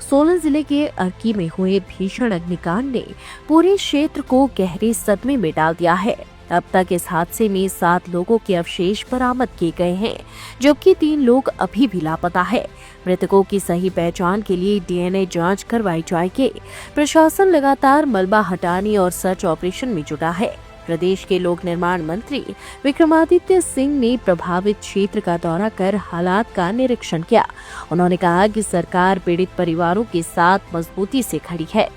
सोलन जिले के अर्की में हुए भीषण अग्निकांड ने पूरे क्षेत्र को गहरे सदमे में डाल दिया है। अब तक इस हादसे में 7 लोगों के अवशेष बरामद किए गए हैं, जबकि 3 लोग अभी भी लापता है। मृतकों की सही पहचान के लिए डीएनए जांच करवाई जाएगी। प्रशासन लगातार मलबा हटाने और सर्च ऑपरेशन में जुटा है। प्रदेश के लोक निर्माण मंत्री विक्रमादित्य सिंह ने प्रभावित क्षेत्र का दौरा कर हालात का निरीक्षण किया। उन्होंने कहा कि सरकार पीड़ित परिवारों के साथ मजबूती से खड़ी है।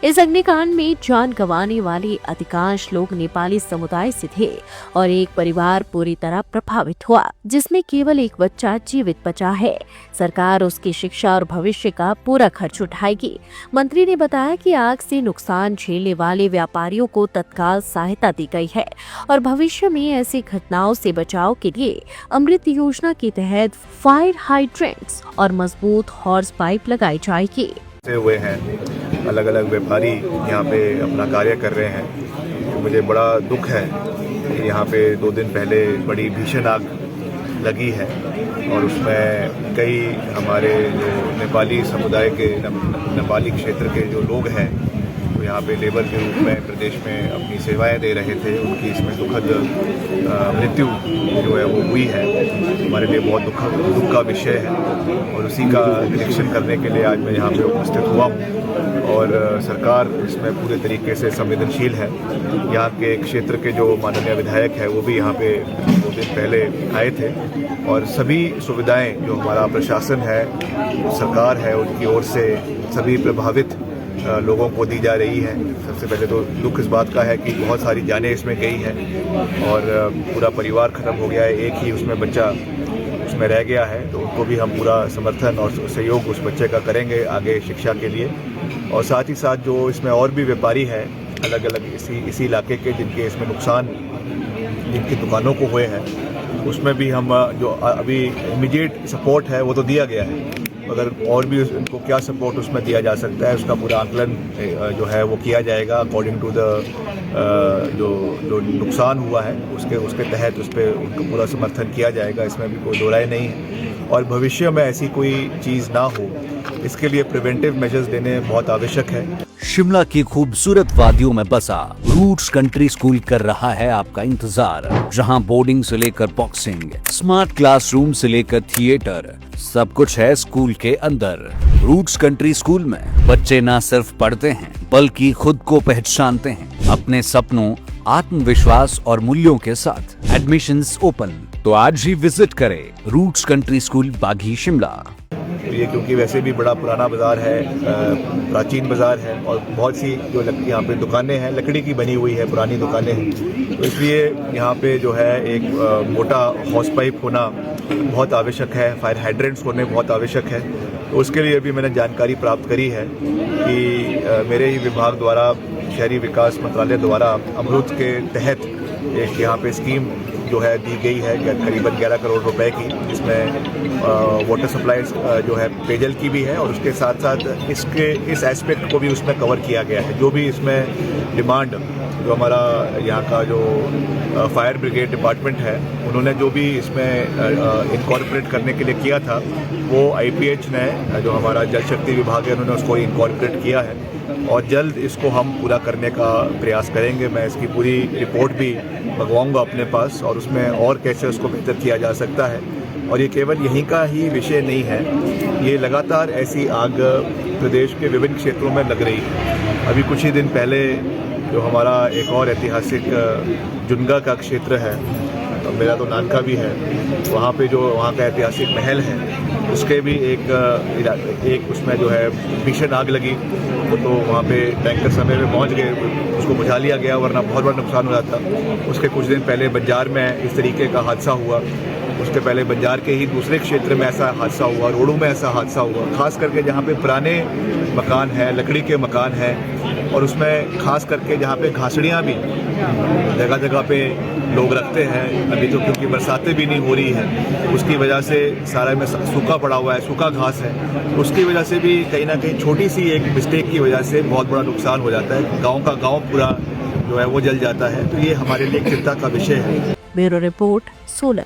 इस अग्निकांड में जान गंवाने वाले अधिकांश लोग नेपाली समुदाय से थे और एक परिवार पूरी तरह प्रभावित हुआ, जिसमें केवल एक बच्चा जीवित बचा है। सरकार उसकी शिक्षा और भविष्य का पूरा खर्च उठाएगी। मंत्री ने बताया कि आग से नुकसान झेलने वाले व्यापारियों को तत्काल सहायता दी गई है और भविष्य में ऐसी घटनाओं से बचाव के लिए अमृत योजना के तहत फायर हाइड्रेंट्स और मजबूत हॉर्स पाइप लगाई जाएगी। हुए हैं अलग अलग व्यापारी यहाँ पे अपना कार्य कर रहे हैं। मुझे बड़ा दुख है कि यहाँ पे 2 दिन पहले बड़ी भीषण आग लगी है और उसमें कई हमारे जो नेपाली समुदाय के नेपाली क्षेत्र के जो लोग हैं तो यहाँ पे लेबर के रूप में प्रदेश में अपनी सेवाएं दे रहे थे, उनकी इसमें दुखद मृत्यु जो है वो हुई है। हमारे लिए बहुत दुख का विषय है और उसी का निरीक्षण करने के लिए आज मैं यहाँ पे उपस्थित हुआ हूँ और सरकार इसमें पूरे तरीके से संवेदनशील है। यहाँ के क्षेत्र के जो माननीय विधायक है वो भी यहाँ पे 2 दिन पहले आए थे और सभी सुविधाएं जो हमारा प्रशासन है, सरकार है, उनकी ओर से सभी प्रभावित लोगों को दी जा रही है। सबसे पहले तो दुख इस बात का है कि बहुत सारी जानें इसमें गई हैं और पूरा परिवार ख़त्म हो गया है। एक ही उसमें बच्चा उसमें रह गया है, तो उनको भी हम पूरा समर्थन और सहयोग उस बच्चे का करेंगे आगे शिक्षा के लिए। और साथ ही साथ जो इसमें और भी व्यापारी हैं अलग अलग इसी इलाके के जिनके इसमें नुकसान जिनकी दुकानों को हुए हैं, उसमें भी हम जो अभी इमीडिएट सपोर्ट है वो तो दिया गया है, अगर और भी उनको क्या सपोर्ट उसमें दिया जा सकता है उसका पूरा आकलन जो है वो किया जाएगा अकॉर्डिंग टू द जो नुकसान हुआ है उसके तहत उस पर उनको पूरा समर्थन किया जाएगा। इसमें भी कोई दो राय नहीं है और भविष्य में ऐसी कोई चीज़ ना हो इसके लिए प्रिवेंटिव मेजर्स लेने बहुत आवश्यक है। शिमला की खूबसूरत वादियों में बसा रूट्स कंट्री स्कूल कर रहा है आपका इंतजार, जहां बोर्डिंग से लेकर बॉक्सिंग, स्मार्ट क्लासरूम से लेकर थिएटर, सब कुछ है स्कूल के अंदर। रूट्स कंट्री स्कूल में बच्चे न सिर्फ पढ़ते हैं बल्कि खुद को पहचानते हैं अपने सपनों, आत्मविश्वास और मूल्यों के साथ। एडमिशंस ओपन, तो आज ही विजिट करें रूट्स कंट्री स्कूल, बागी, शिमला। ये क्योंकि वैसे भी बड़ा पुराना बाज़ार है, प्राचीन बाज़ार है और बहुत सी जो यहाँ पे दुकानें हैं लकड़ी की बनी हुई है, पुरानी दुकानें हैं, तो इसलिए यहाँ पे जो है एक मोटा हॉर्स पाइप होना बहुत आवश्यक है, फायर हाइड्रेंट्स होने बहुत आवश्यक है। तो उसके लिए भी मैंने जानकारी प्राप्त करी है कि मेरे ही विभाग द्वारा, शहरी विकास मंत्रालय द्वारा अमृत के तहत एक यहाँ पे स्कीम जो है दी गई है करीबन 11 करोड़ रुपए की, जिसमें वाटर सप्लाई जो है पेयजल की भी है और उसके साथ साथ इस एस्पेक्ट को भी उसमें कवर किया गया है। जो भी इसमें डिमांड जो हमारा यहाँ का जो फायर ब्रिगेड डिपार्टमेंट है उन्होंने जो भी इसमें इनकॉर्पोरेट करने के लिए किया था वो IPH ने, जो हमारा जल शक्ति विभाग है, उन्होंने उसको इनकॉर्पोरेट किया है और जल्द इसको हम पूरा करने का प्रयास करेंगे। मैं इसकी पूरी रिपोर्ट भी मंगवाऊंगा अपने पास और उसमें और कैसे उसको बेहतर किया जा सकता है। और ये केवल यहीं का ही विषय नहीं है, ये लगातार ऐसी आग प्रदेश के विभिन्न क्षेत्रों में लग रही है। अभी कुछ ही दिन पहले जो हमारा एक और ऐतिहासिक जुनगा का क्षेत्र है, मेरा तो नानका भी है, वहाँ पे जो वहाँ का ऐतिहासिक महल है उसके भी एक उसमें जो है भीषण आग लगी, तो वहाँ पे टैंकर समय में पहुँच गए, उसको बुझा लिया गया, वरना बहुत बड़ा नुकसान हो जाता। उसके कुछ दिन पहले बंजार में इस तरीके का हादसा हुआ, उसके पहले बंजार के ही दूसरे क्षेत्र में ऐसा हादसा हुआ, रोडों में ऐसा हादसा हुआ, खास करके जहाँ पे पुराने मकान हैं, लकड़ी के मकान हैं और उसमें खास करके जहाँ पे घासड़ियाँ भी जगह जगह पे लोग रखते हैं। अभी तो क्योंकि बरसातें भी नहीं हो रही है, उसकी वजह से सारा में सूखा पड़ा हुआ है, सूखा घास है, उसकी वजह से भी कहीं ना कहीं छोटी सी एक मिस्टेक की वजह से बहुत बड़ा नुकसान हो जाता है। गाँव का गाँव पूरा जो है वो जल जाता है, तो ये हमारे लिए चिंता का विषय है। Bureau report, Solan.